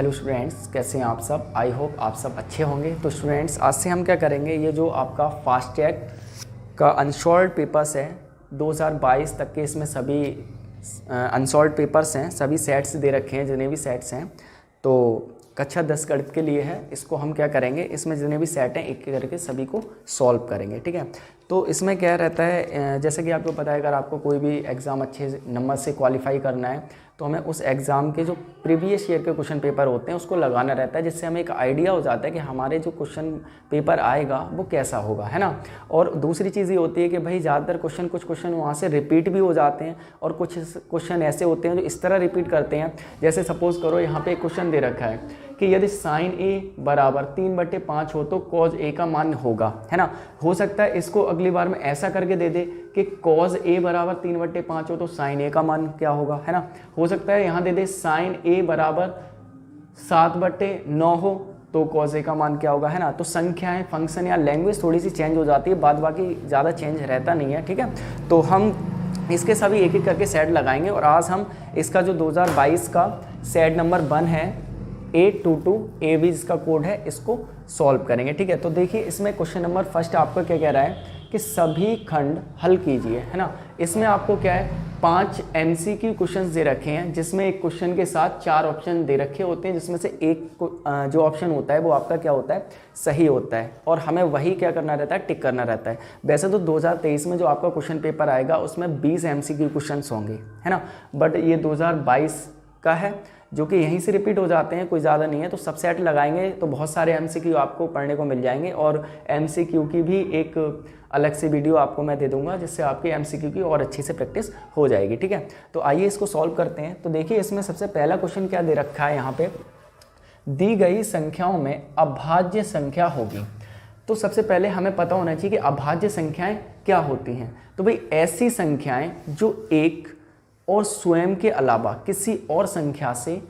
Hello students, कैसे हैं आप सब। आई होप आप सब अच्छे होंगे। तो स्टूडेंट्स, आज से हम क्या करेंगे, ये जो आपका फास्ट टैग का अनसॉल्व्ड पेपर्स है 2022 तक के, इसमें सभी अनसॉल्व्ड पेपर्स हैं, सभी सेट्स दे रखे हैं, जितने भी सेट्स हैं। तो कक्षा 10 गणित के लिए है, इसको हम क्या करेंगे, इसमें जितने भी सेट हैं एक एक करके सभी को सॉल्व करेंगे, ठीक है। तो इसमें क्या रहता है, जैसे कि आपको पता है, अगर आपको कोई भी एग्ज़ाम अच्छे नंबर से क्वालिफाई करना है तो हमें उस एग्ज़ाम के जो प्रीवियस ईयर के क्वेश्चन पेपर होते हैं उसको लगाना रहता है, जिससे हमें एक आइडिया हो जाता है कि हमारे जो क्वेश्चन पेपर आएगा वो कैसा होगा, है ना। और दूसरी चीज़ ये होती है कि भाई ज़्यादातर कुछ क्वेश्चन वहाँ से रिपीट भी हो जाते हैं, और कुछ क्वेश्चन ऐसे होते हैं जो इस तरह रिपीट करते हैं। जैसे सपोज़ करो यहाँ पे एक क्वेश्चन दे रखा है कि यदि साइन ए बराबर 3/5 हो तो कॉज ए का मान होगा, है ना। हो सकता है इसको अगली बार में ऐसा करके दे दे कि कॉज ए बराबर 3/5 हो तो साइन ए का मान क्या होगा, है ना। हो सकता है यहाँ दे दे साइन ए बराबर 7/9 हो तो कॉज ए का मान क्या होगा, है ना। तो संख्याएं, फंक्शन या लैंग्वेज थोड़ी सी चेंज हो जाती है, बाद बाकी ज़्यादा चेंज रहता नहीं है, ठीक है। तो हम इसके सभी एक एक करके सेट लगाएंगे, और आज हम इसका जो 2022 का सेट नंबर 1 है 822AB जिसका कोड है, इसको सॉल्व करेंगे, ठीक है। तो देखिए इसमें क्वेश्चन नंबर फर्स्ट आपको क्या कह रहा है कि सभी खंड हल कीजिए, है ना। इसमें आपको क्या है, 5 MCQ क्वेश्चन दे रखे हैं, जिसमें एक क्वेश्चन के साथ 4 ऑप्शन दे रखे होते हैं, जिसमें से एक जो ऑप्शन होता है वो आपका क्या होता है, सही होता है, और हमें वही क्या करना रहता है, टिक करना रहता है। वैसे तो 2023 में जो आपका क्वेश्चन पेपर आएगा उसमें 20 MCQ क्वेश्चन होंगे, है ना, बट ये 2022 का है जो कि यहीं से रिपीट हो जाते हैं, कोई ज़्यादा नहीं है। तो सब सेट लगाएंगे तो बहुत सारे MCQ आपको पढ़ने को मिल जाएंगे, और MCQ की भी एक अलग से वीडियो आपको मैं दे दूंगा, जिससे आपकी MCQ की और अच्छी से प्रैक्टिस हो जाएगी, ठीक है। तो आइए इसको सॉल्व करते हैं। तो देखिए इसमें सबसे पहला क्वेश्चन क्या दे रखा है, यहाँ पे दी गई संख्याओं में अभाज्य संख्या होगी। तो सबसे पहले हमें पता होना चाहिए कि अभाज्य संख्याएं क्या होती हैं। तो भाई ऐसी संख्याएं जो एक और स्वयं के अलावा किसी और संख्या से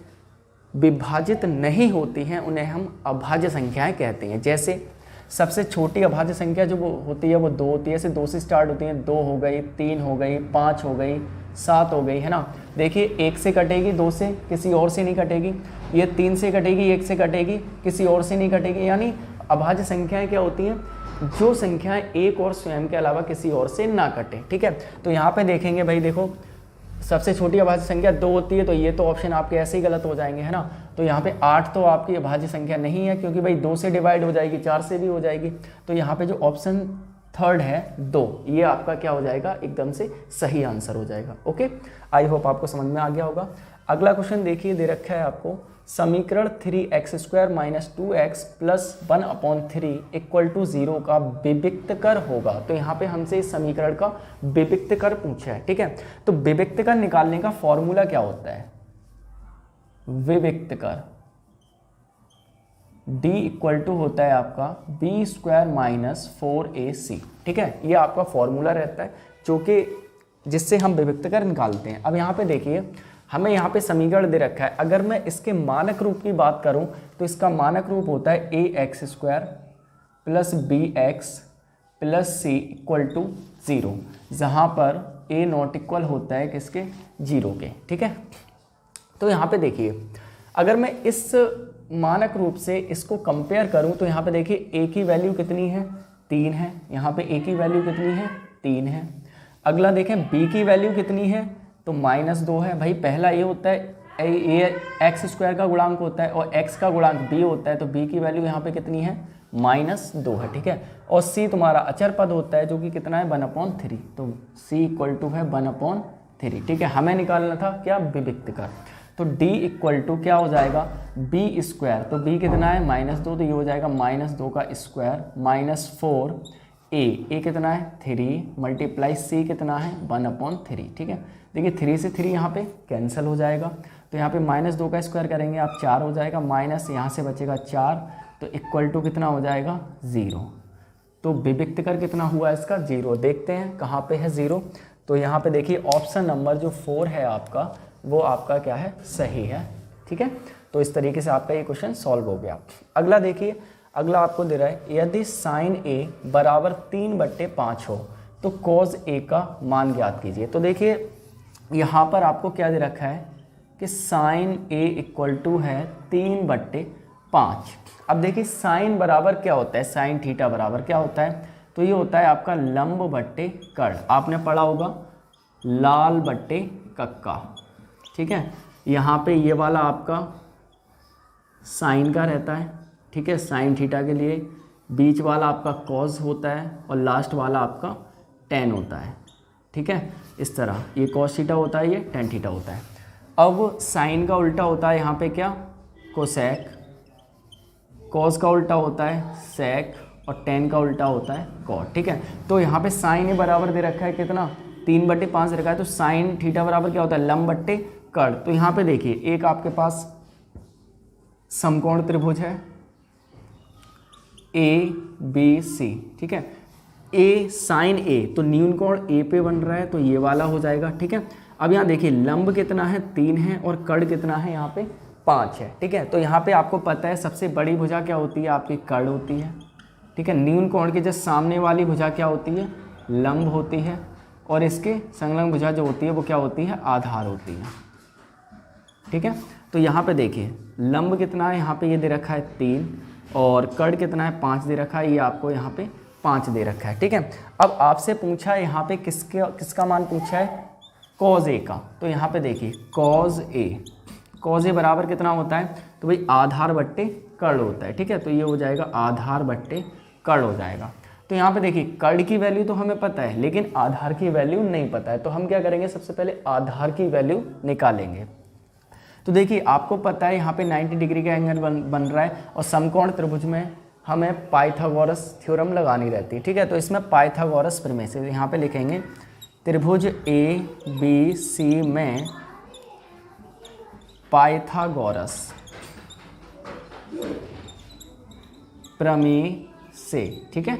विभाजित नहीं होती हैं, उन्हें हम अभाज्य संख्याएं कहते हैं। जैसे सबसे छोटी अभाज्य संख्या जो वो होती है वो 2 होती है, ऐसे 2 से स्टार्ट होती है, 2 हो गई, 3 हो गई, 5 हो गई, 7 हो गई, है ना। देखिए 1 से कटेगी, 2 से, किसी और से नहीं कटेगी। ये 3 से कटेगी, 1 से कटेगी, किसी और से नहीं कटेगी। यानी अभाज्य संख्याएं क्या होती हैं, जो संख्याएं एक और स्वयं के अलावा किसी और से ना कटे, ठीक है। तो यहाँ पे देखेंगे भाई, देखो सबसे छोटी अभाज्य संख्या 2 होती है, तो ये तो ऑप्शन आपके ऐसे ही गलत हो जाएंगे, है ना। तो यहाँ पे 8 तो आपकी अभाज्य संख्या नहीं है, क्योंकि भाई 2 से डिवाइड हो जाएगी, 4 से भी हो जाएगी। तो यहाँ पे जो ऑप्शन थर्ड है 2, ये आपका क्या हो जाएगा, एकदम से सही आंसर हो जाएगा। ओके, आई होप आपको समझ में आ गया होगा। अगला क्वेश्चन देखिए, दे रखा है आपको समीकरण 3x² - 2x + 1/3 = 0 का विविक्तकर होगा। तो यहाँ पे हमसे इस समीकरण का विविक्तकर पूछा है, ठीक है। तो विविक्तकर निकालने का फॉर्मूला क्या होता है, विविक्तकर D होता है आपका B² - 4AC, ठीक है। ये आपका फॉर्मूला रहता है जो कि जिससे हम विविक्तकर निकालते हैं। अब यहाँ पे देखिए हमें यहाँ पे समीकरण दे रखा है, अगर मैं इसके मानक रूप की बात करूँ तो इसका मानक रूप होता है ax² + bx + c = 0, जहाँ पर a नॉट इक्वल होता है किसके, 0 के, ठीक है। तो यहाँ पे देखिए अगर मैं इस मानक रूप से इसको कंपेयर करूँ तो यहाँ पे देखिए a की वैल्यू कितनी है, 3 है। यहाँ पे a की वैल्यू कितनी है, 3 है। अगला देखें b की वैल्यू कितनी है, तो -2 है। भाई पहला ये होता है ये x² का गुणांक होता है और x का गुणांक b होता है, तो b की वैल्यू यहाँ पे कितनी है, -2 है, ठीक है। और c तुम्हारा अचर पद होता है जो कि कितना है, 1/3, तो c = है 1/3, ठीक है। हमें निकालना था क्या, विविक्तकर। तो d क्या हो जाएगा, b², तो b कितना है, -2, तो ये हो जाएगा -2 का स्क्वायर -4a कितना है, 3 × c कितना है, 1/3, ठीक है। देखिए 3 से 3 यहाँ पे कैंसिल हो जाएगा, तो यहाँ पे -2 का स्क्वायर करेंगे आप, 4 हो जाएगा, माइनस यहाँ से बचेगा 4, तो इक्वल कितना हो जाएगा, 0। तो विविक्तकर कितना हुआ इसका, 0। देखते हैं कहाँ पे है 0, तो यहाँ पे देखिए ऑप्शन नंबर जो 4 है आपका, वो आपका क्या है, सही है, ठीक है। तो इस तरीके से आपका ये क्वेश्चन सॉल्व हो गया। अगला देखिए, अगला आपको दे रहा है यदि साइन a बराबर 3/5 हो तो कॉज a का मान ज्ञात कीजिए। तो देखिए यहाँ पर आपको क्या दे रखा है कि साइन ए इक्वल टू है 3/5। अब देखिए साइन बराबर क्या होता है, साइन थीटा बराबर क्या होता है, तो ये होता है आपका लंब बट्टे कर्ण। आपने पढ़ा होगा लाल बट्टे कक्का, ठीक है। यहाँ पे ये वाला आपका साइन का रहता है, ठीक है, साइन थीटा के लिए। बीच वाला आपका कॉस होता है और लास्ट वाला आपका टेन होता है, ठीक है। इस तरह ये कॉस थीटा होता है, ये टेन थीटा होता है। अब साइन का उल्टा होता है यहाँ पे क्या, कोसेक। कॉस का उल्टा होता है सेक और टेन का उल्टा होता है कॉट, ठीक है। तो यहाँ पे साइन ए बराबर दे रखा है कितना, 3/5 रखा है, तो साइन थीटा बराबर क्या होता है, लंब बट्टे कर्ण। तो यहाँ पे देखिए एक आपके पास समकोण त्रिभुज है ए बी सी, ठीक है। ए साइन ए, तो न्यून कोण ए पे बन रहा है, तो ये वाला हो जाएगा, ठीक है। अब यहाँ देखिए लंब कितना है 3 है और कर्ण कितना है यहाँ पे 5 है, ठीक है। तो यहाँ पे आपको पता है सबसे बड़ी भुजा क्या होती है, आपकी कर्ण होती है, ठीक है। न्यून कोण के जस्ट सामने वाली भुजा क्या होती है, लंब होती है, और इसके संलग्न भुजा जो होती है वो क्या होती है, आधार होती है, ठीक है। तो यहाँ पे देखिए लंब कितना है, यहाँ पे ये दे रखा है 3 और कर्ण कितना है 5 दे रखा है, ये आपको यहाँ पे 5 दे रखा है, ठीक है। अब आपसे पूछा है यहाँ पे किसका मान पूछा है, कॉज ए का। तो यहाँ पे देखिए कॉज ए बराबर कितना होता है, तो भाई आधार बट्टे कर्ण होता है, ठीक है। तो ये हो जाएगा आधार बट्टे कर्ण हो जाएगा। तो यहाँ पे देखिए कर्ण की वैल्यू तो हमें पता है लेकिन आधार की वैल्यू नहीं पता है, तो हम क्या करेंगे, सबसे पहले आधार की वैल्यू निकालेंगे। तो देखिए आपको पता है यहाँ पे 90 डिग्री का एंगल बन रहा है और समकोण त्रिभुज में हमें पाइथागोरस थ्योरम लगानी रहती है, ठीक है। तो इसमें पाइथागोरस प्रमेय से यहाँ पे लिखेंगे त्रिभुज ए बी सी में पाइथागोरस प्रमेय से, ठीक है।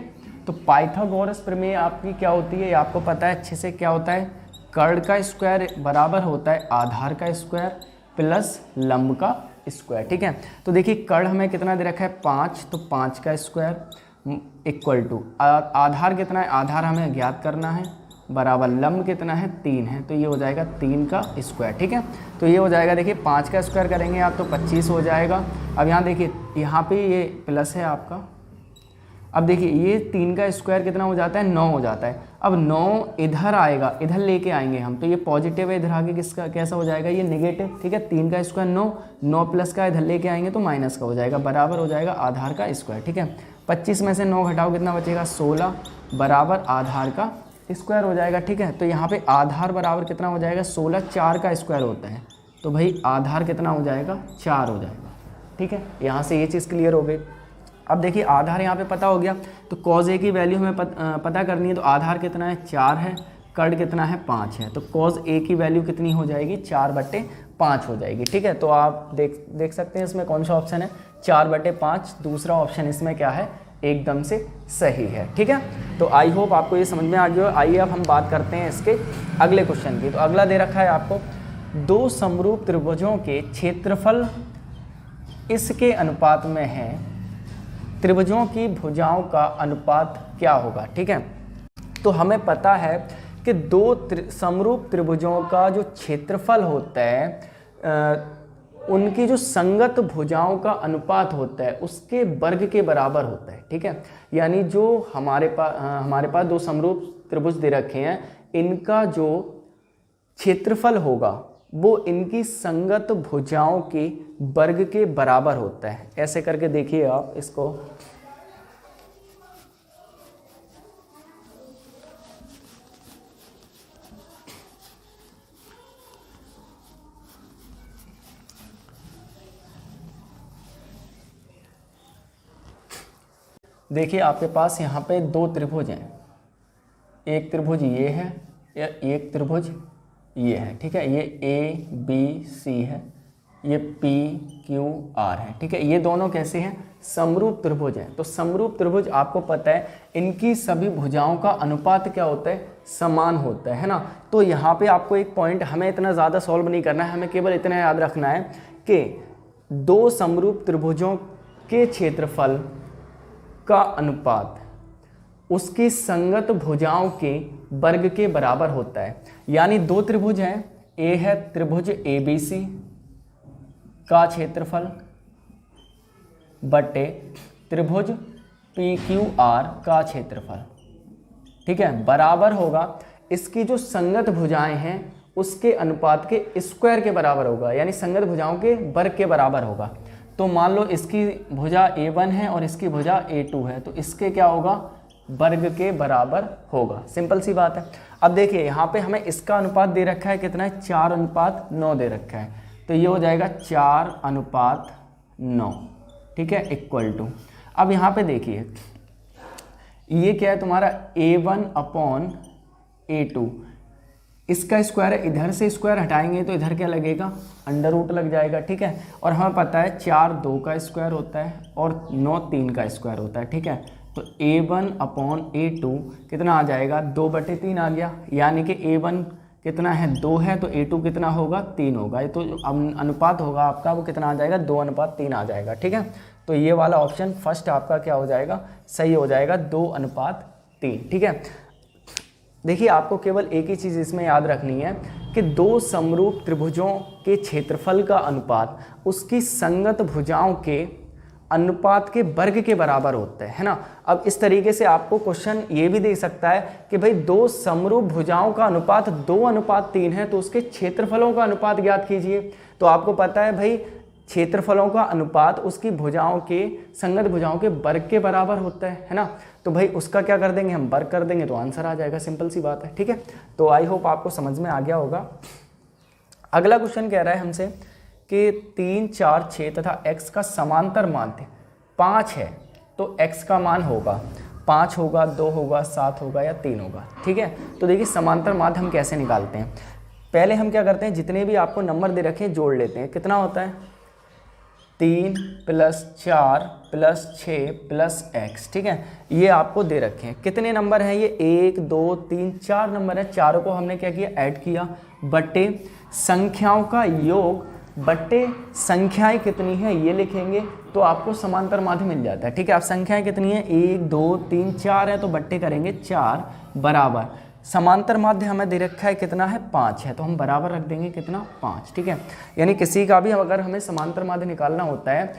तो पाइथागोरस प्रमेय आपकी क्या होती है, आपको पता है अच्छे से, क्या होता है, कर्ण का स्क्वायर बराबर होता है आधार का स्क्वायर प्लस लंब का स्क्वायर, ठीक है। तो देखिए कर्ण हमें कितना दे रखा है 5, तो 5 का स्क्वायर इक्वल टू आधार कितना है, आधार हमें ज्ञात करना है, बराबर लंब कितना है 3 है, तो ये हो जाएगा 3 का स्क्वायर, ठीक है। तो ये हो जाएगा, देखिए 5 का स्क्वायर करेंगे आप तो 25 हो जाएगा। अब यहाँ देखिए यहाँ पे ये प्लस है आपका, अब देखिए ये 3 का स्क्वायर कितना हो जाता है, 9 हो जाता है। अब 9 इधर आएगा, इधर लेके आएंगे हम, तो ये पॉजिटिव है, इधर आगे किसका कैसा हो जाएगा, ये नेगेटिव, ठीक है। 3 का स्क्वायर 9 प्लस का इधर लेके आएंगे तो माइनस का हो जाएगा, बराबर हो जाएगा आधार का स्क्वायर, ठीक है। 25 में से 9 घटाओ कितना बचेगा, 16 बराबर आधार का स्क्वायर हो जाएगा, ठीक है। तो यहाँ पे आधार बराबर कितना हो जाएगा, 16, 4 का स्क्वायर होता है, तो भाई आधार कितना हो जाएगा, 4 हो जाएगा, ठीक है। यहाँ से ये चीज़ क्लियर हो गई। अब देखिए आधार यहाँ पे पता हो गया, तो कॉज ए की वैल्यू हमें पता करनी है, तो आधार कितना है 4 है, कर्ण कितना है 5 है, तो कॉज ए की वैल्यू कितनी हो जाएगी, 4/5 हो जाएगी, ठीक है। तो आप देख सकते हैं इसमें कौन सा ऑप्शन है, 4/5, दूसरा ऑप्शन इसमें क्या है, एकदम से सही है, ठीक है। तो आई होप आपको ये समझ में आ गया। आइए अब हम बात करते हैं इसके अगले क्वेश्चन की। तो अगला दे रखा है आपको, 2 समरूप त्रिभुजों के क्षेत्रफल इसके अनुपात में है, त्रिभुजों की भुजाओं का अनुपात क्या होगा, ठीक है। तो हमें पता है कि 2 समरूप त्रिभुजों का जो क्षेत्रफल होता है उनकी जो संगत भुजाओं का अनुपात होता है उसके वर्ग के बराबर होता है, ठीक है। यानी जो हमारे पास 2 समरूप त्रिभुज दे रखे हैं, इनका जो क्षेत्रफल होगा वो इनकी संगत भुजाओं के वर्ग के बराबर होता है। ऐसे करके देखिए आप इसको, देखिए आपके पास यहाँ पे 2 त्रिभुज हैं, एक त्रिभुज ये है या एक त्रिभुज ये है, ठीक है। ये ए बी सी है, ये पी क्यू आर है, ठीक है। ये दोनों कैसे हैं, समरूप त्रिभुज हैं। तो समरूप त्रिभुज आपको पता है इनकी सभी भुजाओं का अनुपात क्या होता है, समान होता है ना। तो यहाँ पे आपको एक पॉइंट, हमें इतना ज़्यादा सॉल्व नहीं करना है, हमें केवल इतना याद रखना है कि 2 समरूप त्रिभुजों के क्षेत्रफल का अनुपात उसकी संगत भुजाओं के वर्ग के बराबर होता है। यानी 2 त्रिभुज हैं, ए है त्रिभुज ए बी सी, का क्षेत्रफल बटे त्रिभुज PQR का क्षेत्रफल, ठीक है, बराबर होगा इसकी जो संगत भुजाएं हैं उसके अनुपात के स्क्वायर के बराबर होगा, यानी संगत भुजाओं के वर्ग के बराबर होगा। तो मान लो इसकी भुजा A1 है और इसकी भुजा A2 है, तो इसके क्या होगा, वर्ग के बराबर होगा। सिंपल सी बात है। अब देखिए यहाँ पे हमें इसका अनुपात दे रखा है कितना है, 4:9 दे रखा है, तो ये हो जाएगा 4:9, ठीक है, इक्वल टू। अब यहाँ पे देखिए ये क्या है तुम्हारा A1/A2, इसका स्क्वायर है, इधर से स्क्वायर हटाएंगे तो इधर क्या लगेगा, अंडर रूट लग जाएगा, ठीक है। और हमें पता है 4 2 का स्क्वायर होता है और 9 3 का स्क्वायर होता है, ठीक है। तो A1/A2 कितना आ जाएगा, 2/3 आ गया, यानी कि A1 कितना है, 2 है, तो A2 कितना होगा, 3 होगा। तो अनुपात होगा आपका वो कितना आ जाएगा, 2:3 आ जाएगा, ठीक है। तो ये वाला ऑप्शन फर्स्ट आपका क्या हो जाएगा, सही हो जाएगा, 2:3, ठीक है। देखिए आपको केवल एक ही चीज़ इसमें याद रखनी है कि दो समरूप त्रिभुजों के क्षेत्रफल का अनुपात उसकी संगत भुजाओं के अनुपात के वर्ग के बराबर होता है ना। अब इस तरीके से आपको क्वेश्चन ये भी दे सकता है कि भाई दो समरूप भुजाओं का अनुपात 2:3 है, तो उसके क्षेत्रफलों का अनुपात ज्ञात कीजिए। तो आपको पता है भाई क्षेत्रफलों का अनुपात उसकी भुजाओं के संगत भुजाओं के वर्ग के बराबर होता है ना। तो भाई उसका क्या कर देंगे, हम वर्ग कर देंगे तो आंसर आ जाएगा, सिंपल सी बात है, ठीक है। तो आई होप आपको समझ में आ गया होगा। अगला क्वेश्चन कह रहा है हमसे कि 3 4 6 तथा x का समांतर माध्य 5 है, तो x का मान होगा 5 होगा, 2 होगा, 7 होगा या 3 होगा, ठीक है। तो देखिए समांतर माध्य हम कैसे निकालते हैं, पहले हम क्या करते हैं, जितने भी आपको नंबर दे रखे हैं जोड़ लेते हैं। कितना होता है, 3 + 4 + 6 + x, ठीक है। ये आपको दे रखे हैं, कितने नंबर हैं ये, 1 2 3 4 नंबर है। चारों को हमने क्या किया, ऐड किया, बटे संख्याओं का योग बटे संख्याएं कितनी है ये लिखेंगे, तो आपको समांतर माध्य मिल जाता है, ठीक है। अब संख्याएं कितनी है, 1 2 3 4 है, तो बट्टे करेंगे 4 बराबर समांतर माध्य हमें दे रखा है कितना है, 5 है, तो हम बराबर रख देंगे कितना, 5, ठीक है। यानी किसी का भी अगर हमें समांतर माध्य निकालना होता है,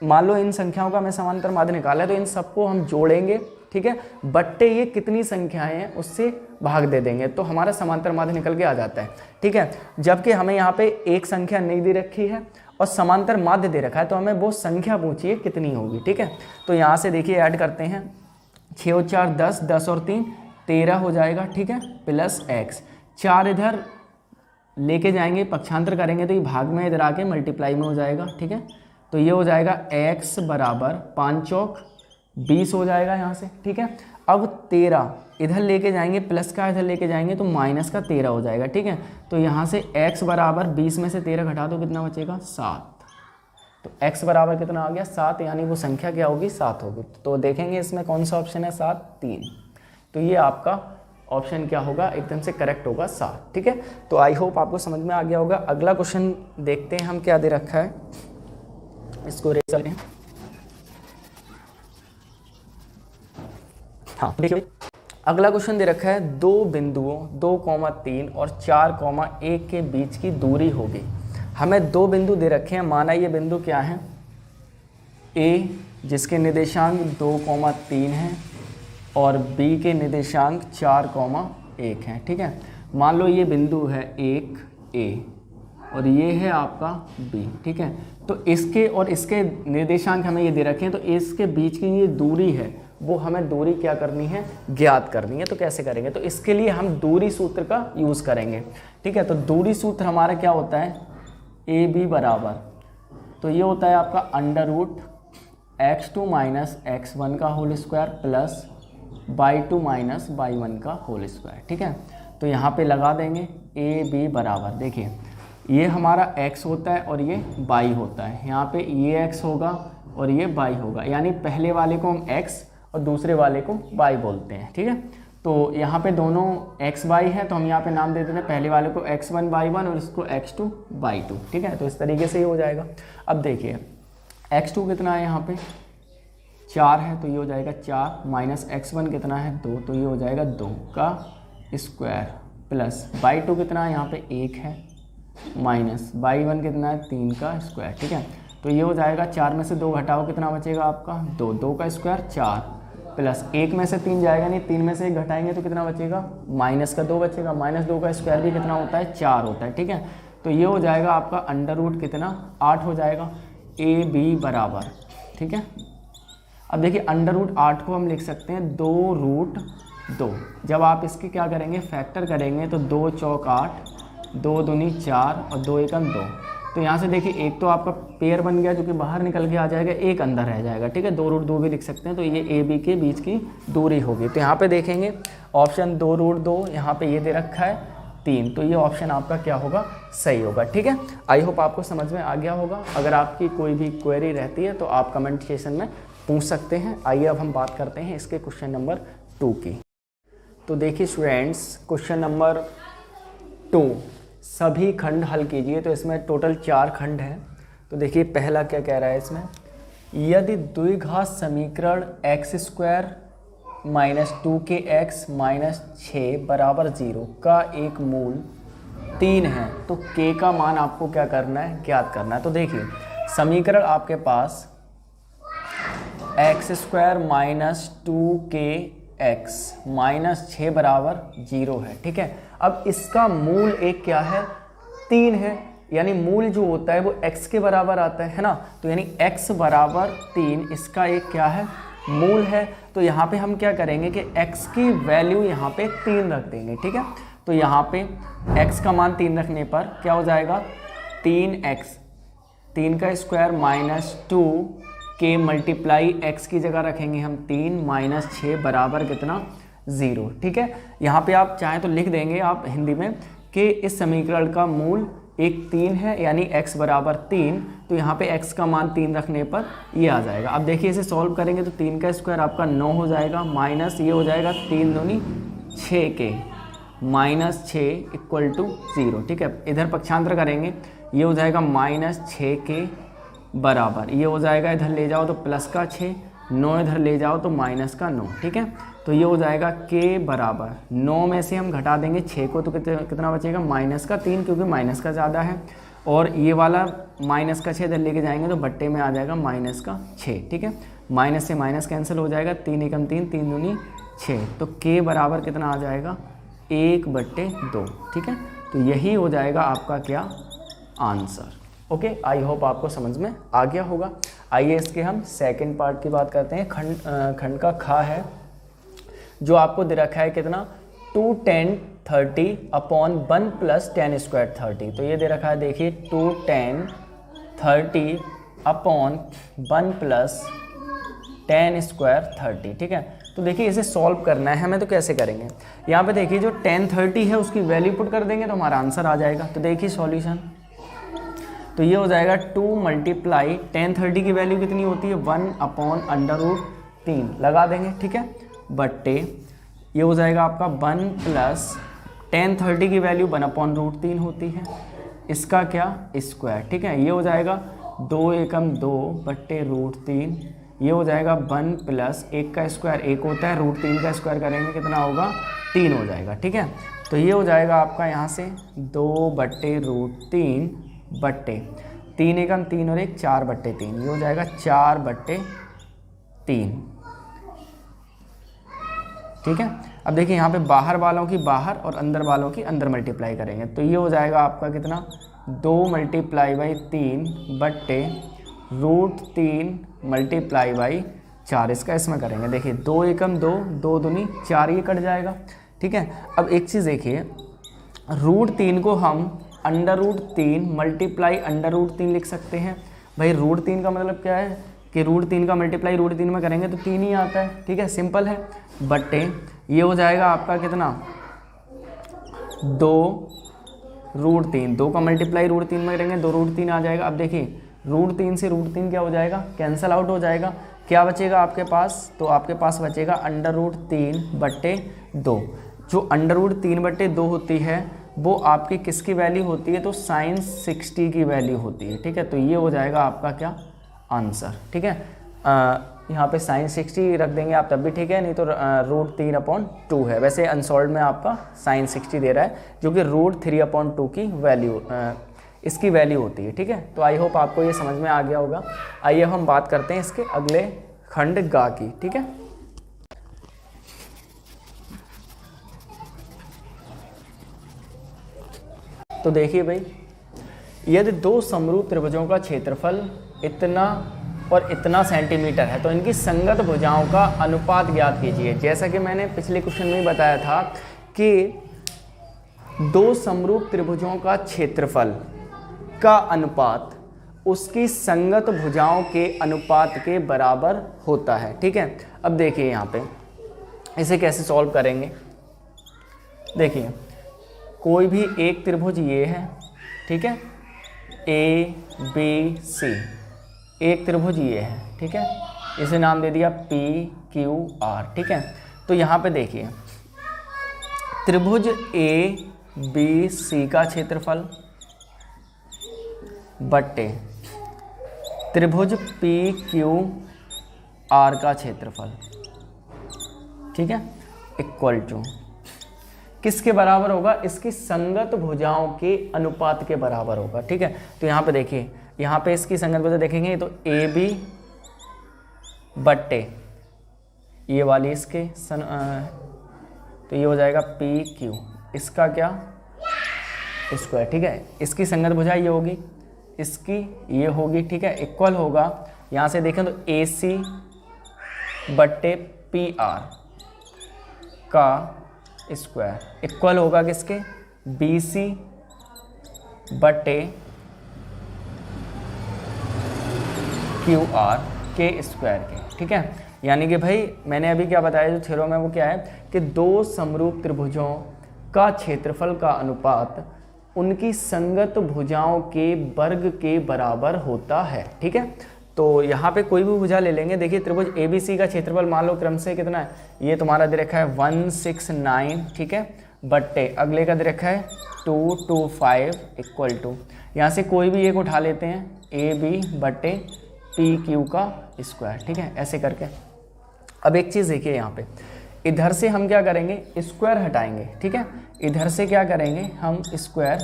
मान लो इन संख्याओं का हमें समांतर माध्य निकाला है, तो इन सबको हम जोड़ेंगे, ठीक है, बट्टे ये कितनी संख्याएं हैं उससे भाग दे देंगे, तो हमारा समांतर माध्य निकल के आ जाता है, ठीक है। जबकि हमें यहाँ पे एक संख्या नहीं दे रखी है और समांतर माध्य दे रखा है, तो हमें वो संख्या पूछिए कितनी होगी, ठीक है। तो यहाँ से देखिए ऐड करते हैं, 6 और 4 10, 10 और 3 13 हो जाएगा, ठीक है, प्लस x, 4 इधर लेके जाएंगे, पक्षांतर करेंगे तो ये भाग में इधर आके मल्टीप्लाई में हो जाएगा, ठीक है। तो ये हो जाएगा x बराबर 5 चौक 20 हो जाएगा यहाँ से, ठीक है। अब 13 इधर लेके जाएंगे, प्लस का इधर लेके जाएंगे तो माइनस का 13 हो जाएगा, ठीक है। तो यहाँ से x बराबर 20 में से 13 घटा दो, कितना बचेगा, 7। तो x बराबर कितना आ गया, 7, यानी वो संख्या क्या होगी, 7 होगी। तो देखेंगे इसमें कौन सा ऑप्शन है, 7 3। तो ये आपका ऑप्शन क्या होगा, एकदम से करेक्ट होगा 7, ठीक है। तो आई होप आपको समझ में आ गया होगा। अगला क्वेश्चन देखते हैं हम क्या दे रखा है, इसको रेज करें। हाँ देखिए अगला क्वेश्चन दे रखा है, दो बिंदुओं 2,3 और 4,1 के बीच की दूरी होगी। हमें दो बिंदु दे रखे हैं, माना ये बिंदु क्या है, A जिसके निर्देशांक 2,3 हैं और B के निर्देशांक 4,1 हैं, ठीक है। मान लो ये बिंदु है एक A और ये है आपका B, ठीक है। तो इसके और इसके निर्देशांक हमें ये दे रखे हैं, तो इसके बीच की ये दूरी है वो हमें दूरी क्या करनी है, ज्ञात करनी है। तो कैसे करेंगे, तो इसके लिए हम दूरी सूत्र का यूज़ करेंगे, ठीक है। तो दूरी सूत्र हमारा क्या होता है, AB बराबर, तो ये होता है आपका √x2 - x1 का whole square plus y2 - y1 का होल स्क्वायर, ठीक है। तो यहाँ पे लगा देंगे AB बराबर, देखिए ये हमारा x होता है और ये y होता है, यहाँ पे ये x होगा और ये y होगा, यानी पहले वाले को हम x और दूसरे वाले को y बोलते हैं, ठीक है। तो यहाँ पे दोनों x y है, तो हम यहाँ पे नाम दे देते हैं, पहले वाले को x1 y1 और इसको x2 y2, ठीक है। तो इस तरीके से ही हो जाएगा। अब देखिए x2 कितना है, यहाँ पे 4 है, तो ये हो जाएगा 4 माइनस x1 कितना है 2, तो ये हो जाएगा 2 का स्क्वायर प्लस y2 कितना है, यहाँ पे 1 है, माइनस y1 कितना है 3 का स्क्वायर, ठीक है। तो ये हो जाएगा 4 में से 2 घटाओ कितना बचेगा आपका 2, 2 का स्क्वायर 4 प्लस 1 में से 3 जाएगा नहीं, 3 में से 1 घटाएंगे तो कितना बचेगा माइनस का 2 बचेगा, माइनस 2 का स्क्वायर भी कितना होता है 4 होता है, ठीक है। तो ये हो जाएगा आपका अंडर रूट कितना 8 हो जाएगा, ए बी बराबर, ठीक है। अब देखिए अंडर रूट 8 को हम लिख सकते हैं 2 रूट 2। जब आप इसके क्या करेंगे फैक्टर करेंगे तो 2 चौक 8, 2 दूनी 4 और 2 एकम 2। तो यहाँ से देखिए एक तो आपका पेयर बन गया जो कि बाहर निकल के आ जाएगा, एक अंदर रह जाएगा, ठीक है। 2 रूट 2 भी लिख सकते हैं, तो ये ए बी के बीच की दूरी होगी। तो यहाँ पे देखेंगे ऑप्शन 2 रूट 2, यहाँ पे ये दे रखा है 3, तो ये ऑप्शन आपका क्या होगा सही होगा, ठीक है। आई होप आपको समझ में आ गया होगा। अगर आपकी कोई भी क्वेरी रहती है तो आप कमेंट सेशन में पूछ सकते हैं। आइए अब हम बात करते हैं इसके क्वेश्चन नंबर 2 की। तो देखिए स्टूडेंट्स क्वेश्चन नंबर 2, सभी खंड हल कीजिए। तो इसमें टोटल 4 खंड हैं। तो देखिए पहला क्या कह रहा है इसमें, यदि द्विघात समीकरण x² माइनस 2kx माइनस 6 बराबर 0 का एक मूल 3 है तो k का मान आपको क्या करना है ज्ञात करना है। तो देखिए समीकरण आपके पास x² माइनस 2kx माइनस 6 बराबर 0 है, ठीक है। अब इसका मूल एक क्या है 3 है, यानी मूल जो होता है वो x के बराबर आता है ना। तो यानी x बराबर 3 इसका एक क्या है मूल है। तो यहाँ पे हम क्या करेंगे कि x की वैल्यू यहाँ पे 3 रख देंगे, ठीक है। तो यहाँ पे x का मान 3 रखने पर क्या हो जाएगा 3x, 3 का स्क्वायर माइनस 2 के मल्टीप्लाई x की जगह रखेंगे हम 3 माइनस 6 बराबर कितना 0, ठीक है। यहाँ पे आप चाहें तो लिख देंगे आप हिंदी में कि इस समीकरण का मूल एक 3 है, यानी x बराबर 3। तो यहाँ पे x का मान 3 रखने पर ये आ जाएगा। अब देखिए इसे सॉल्व करेंगे तो 3 का स्क्वायर आपका 9 हो जाएगा, माइनस ये हो जाएगा 3 दूनी 6 के माइनस 6 इक्वल टू 0, ठीक है। इधर पक्षांतर करेंगे ये हो जाएगा माइनस 6 के बराबर, ये हो जाएगा इधर ले जाओ तो प्लस का 6, 9 इधर ले जाओ तो माइनस का 9, ठीक है। तो ये हो जाएगा k बराबर 9 में से हम घटा देंगे 6 को तो कितना बचेगा माइनस का 3, क्योंकि माइनस का ज़्यादा है। और ये वाला माइनस का 6 इधर लेके जाएंगे तो बट्टे में आ जाएगा माइनस का 6, ठीक है। माइनस से माइनस कैंसिल हो जाएगा, 3 एकम 3, 3 दूनी 6। तो k बराबर कितना आ जाएगा 1/2, ठीक है। तो यही हो जाएगा आपका क्या आंसर। ओके, आई होप आपको समझ में आ गया होगा। आइए इसके हम सेकंड पार्ट की बात करते हैं। खंड का खा है जो आपको दे रखा है कितना 2 tan 30 upon 1 plus tan square 30। तो ये दे रखा है देखिए 2 tan 30 upon 1 plus tan square 30, ठीक है। तो देखिए इसे सॉल्व करना है हमें, तो कैसे करेंगे। यहाँ पे देखिए जो tan 30 है उसकी वैल्यू पुट कर देंगे तो हमारा आंसर आ जाएगा। तो देखिए सॉल्यूशन, तो ये हो जाएगा 2 मल्टीप्लाई tan 30 की वैल्यू कितनी होती है 1 अपॉन अंडर रूट 3 लगा देंगे, ठीक है, बट्टे ये हो जाएगा आपका 1 प्लस tan 30 की वैल्यू 1 अपॉन रूट 3 होती है, इसका क्या स्क्वायर, ठीक है। ये हो जाएगा 2 एकम 2 बट्टे रूट 3, ये हो जाएगा 1 प्लस 1 का स्क्वायर 1 होता है, रूट 3 का स्क्वायर करेंगे कितना होगा 3 हो जाएगा, ठीक है। तो ये हो जाएगा आपका यहाँ से 2 बट्टे रूट 3 बट्टे 3 एकम 3 और 1 4/3, ये हो जाएगा 4/3, ठीक है। अब देखिए यहाँ पे बाहर वालों की बाहर और अंदर वालों की अंदर मल्टीप्लाई करेंगे तो ये हो जाएगा आपका कितना 2 मल्टीप्लाई बाई 3 बट्टे रूट 3 मल्टीप्लाई बाई 4, इसका इसमें करेंगे। देखिए 2 एकम 2, 2 दूनी 4, ये कट जाएगा, ठीक है। अब एक चीज़ देखिए रूट 3 को हम under root 3 multiply under root 3 लिख सकते हैं। भाई रूट 3 का मतलब क्या है कि रूट 3 का मल्टीप्लाई रूट 3 में करेंगे तो 3 ही आता है, ठीक है, सिंपल है। बट्टे ये हो जाएगा आपका कितना 2 रूट 3, 2 का मल्टीप्लाई रूट 3 में करेंगे 2 रूट 3 आ जाएगा। अब देखिए रूट 3 से रूट 3 क्या हो जाएगा कैंसल आउट हो जाएगा, क्या बचेगा आपके पास, तो आपके पास बचेगा अंडर रूट 3/2। जो अंडर रूट 3/2 होती है वो आपकी किसकी वैल्यू होती है, तो साइन 60 की वैल्यू होती है, ठीक है। तो ये हो जाएगा आपका क्या आंसर, ठीक है। यहाँ पे साइन 60 रख देंगे आप तब भी ठीक है, नहीं तो रूट 3/2 है। वैसे अनसॉल्व में आपका साइन 60 दे रहा है जो कि रूट 3/2 की वैल्यू इसकी वैल्यू होती है। ठीक है, तो आई होप आपको ये समझ में आ गया होगा। आइए हम बात करते हैं इसके अगले खंड गा की। ठीक है, तो देखिए भाई, यदि दो समरूप त्रिभुजों का क्षेत्रफल इतना और इतना सेंटीमीटर है तो इनकी संगत भुजाओं का अनुपात ज्ञात कीजिए। जैसा कि मैंने पिछले क्वेश्चन में बताया था कि दो समरूप त्रिभुजों का क्षेत्रफल का अनुपात उसकी संगत भुजाओं के अनुपात के बराबर होता है। ठीक है, अब देखिए यहाँ पे इसे कैसे सॉल्व करेंगे। देखिए, कोई भी एक त्रिभुज ये है, ठीक है, ए बी सी, एक त्रिभुज ये है। ठीक है, इसे नाम दे दिया पी क्यू आर। ठीक है, तो यहाँ पे देखिए, त्रिभुज ए बी सी का क्षेत्रफल बट्टे त्रिभुज पी क्यू आर का क्षेत्रफल, ठीक है, इक्वल टू किसके बराबर होगा? इसकी संगत भुजाओं के अनुपात के बराबर होगा। ठीक है, तो यहाँ पे देखिए, यहाँ पे इसकी संगत भुजा देखेंगे तो ए बी बट्टे ये वाली इसके तो ये हो जाएगा पी क्यू, इसका क्या स्क्वायर। ठीक है, इसकी संगत भुजा ये होगी, इसकी ये होगी। ठीक है, इक्वल होगा, यहाँ से देखें तो ए सी बट्टे पी आर का स्क्वायर इक्वल होगा किसके? बी सी बट्टे क्यू आर के स्क्वायर के। ठीक है, यानी कि भाई मैंने अभी क्या बताया, जो थ्योरम है वो क्या है कि दो समरूप त्रिभुजों का क्षेत्रफल का अनुपात उनकी संगत भुजाओं के वर्ग के बराबर होता है। ठीक है, तो यहाँ पे कोई भी भुजा ले लेंगे। देखिए, त्रिभुज ए बी सी का क्षेत्रफल मान लो क्रम से कितना है, ये तुम्हारा दे रखा है 169, ठीक है, बट्टे अगले का दे रखा है 225 इक्वल टू, यहाँ से कोई भी एक उठा लेते हैं, ए बी बट्टे पी क्यू का स्क्वायर। ठीक है, ऐसे करके अब एक चीज़ देखिए, यहाँ पे इधर से हम क्या करेंगे, स्क्वायर हटाएंगे। ठीक है, इधर से क्या करेंगे, हम स्क्वायर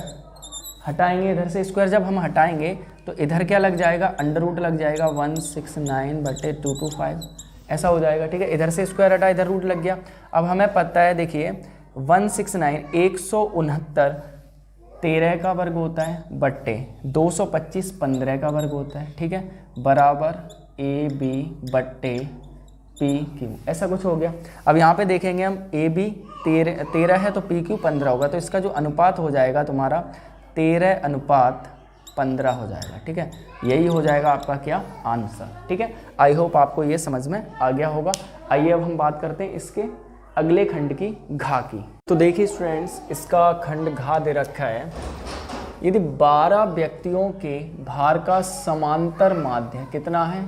हटाएंगे। इधर से स्क्वायर जब हम हटाएंगे तो इधर क्या लग जाएगा, अंडर रूट लग जाएगा 169 बटे 225, ऐसा हो जाएगा। ठीक है, इधर से स्क्वायर हटा, इधर रूट लग गया। अब हमें पता है, देखिए 169 169 13 का वर्ग होता है बट्टे 225 15 का वर्ग होता है। ठीक है, बराबर ए बी बट्टे पी क्यू, ऐसा कुछ हो गया। अब यहाँ पे देखेंगे हम, ए बी 13 है तो पी क्यू 15 होगा, तो इसका जो अनुपात हो जाएगा तुम्हारा 13:15 हो जाएगा। ठीक है, यही हो जाएगा आपका क्या आंसर। ठीक है, आई होप आपको ये समझ में आ गया होगा। आइए अब हम बात करते हैं इसके अगले खंड की, घा की। तो देखिए स्टूडेंट्स, इसका खंड घा दे रखा है, यदि 12 व्यक्तियों के भार का समांतर माध्य कितना है,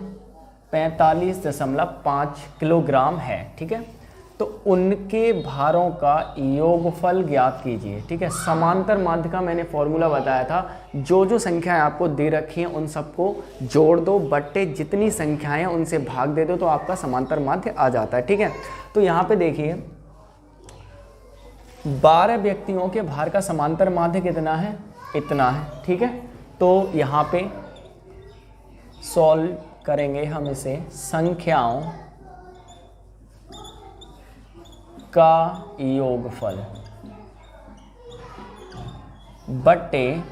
45.5 किलोग्राम है। ठीक है, तो उनके भारों का योगफल ज्ञात कीजिए। ठीक है, समांतर माध्य का मैंने फॉर्मूला बताया था, जो जो संख्याएं आपको दे रखी हैं उन सबको जोड़ दो, बट्टे जितनी संख्याएं उनसे भाग दे दो, तो आपका समांतर माध्य आ जाता है। ठीक है, तो यहाँ पे देखिए 12 व्यक्तियों के भार का समांतर माध्य कितना है, इतना है। ठीक है, तो यहाँ पे सॉल्व करेंगे हम इसे, संख्याओं का योगफल बट्टे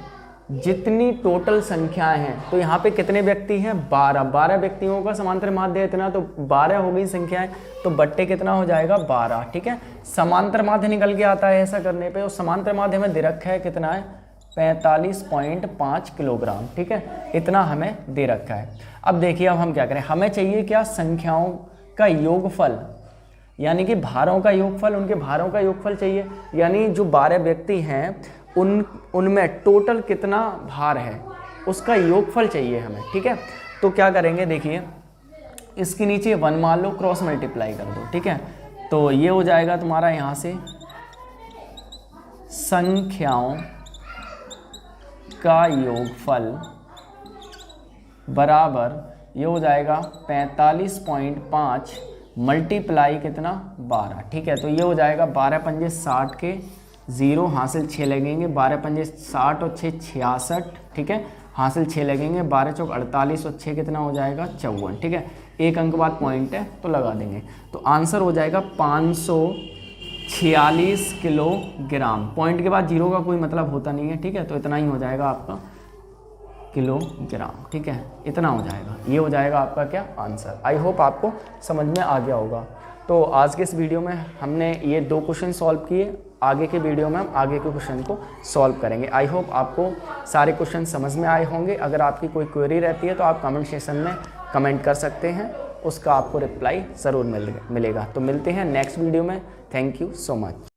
जितनी टोटल संख्याएं हैं। तो यहाँ पे कितने व्यक्ति हैं, 12 व्यक्तियों का समांतर माध्य इतना, तो 12 हो गई संख्याएं, तो बट्टे कितना हो जाएगा 12। ठीक है, समांतर माध्य निकल के आता है ऐसा करने पे, और समांतर माध्य हमें दे रखा है कितना है, 45.5 किलोग्राम। ठीक है, इतना हमें दे रखा है। अब देखिए, अब हम क्या करें, हमें चाहिए क्या, संख्याओं का योगफल, यानी कि भारों का योगफल, उनके भारों का योगफल चाहिए। यानी जो 12 व्यक्ति हैं उनमें टोटल कितना भार है उसका योगफल चाहिए हमें। ठीक है, तो क्या करेंगे, देखिए इसके नीचे 1 मान लो, क्रॉस मल्टीप्लाई कर दो। ठीक है, तो ये हो जाएगा तुम्हारा यहाँ से संख्याओं का योगफल बराबर, ये हो जाएगा 45.5 मल्टीप्लाई कितना 12। ठीक है, तो ये हो जाएगा 12 पंजे 60 के 0 हासिल 6 लगेंगे, 12 पंजे 60 और 6 66, ठीक है, हासिल 6 लगेंगे, 12 चौक 48 और 6 कितना हो जाएगा 54, ठीक है। एक अंक बाद पॉइंट है तो लगा देंगे, तो आंसर हो जाएगा 546 किलोग्राम। पॉइंट के बाद 0 का कोई मतलब होता नहीं है, ठीक है, तो इतना ही हो जाएगा आपका किलोग्राम, ठीक है, इतना हो जाएगा, ये हो जाएगा आपका क्या आंसर। आई होप आपको समझ में आ गया होगा। तो आज के इस वीडियो में हमने ये 2 क्वेश्चन सॉल्व किए, आगे के वीडियो में हम आगे के क्वेश्चन को सॉल्व करेंगे। आई होप आपको सारे क्वेश्चन समझ में आए होंगे। अगर आपकी कोई क्वेरी रहती है तो आप कमेंट सेक्शन में कमेंट कर सकते हैं, उसका आपको रिप्लाई ज़रूर मिलेगा। तो मिलते हैं नेक्स्ट वीडियो में। Thank you so much.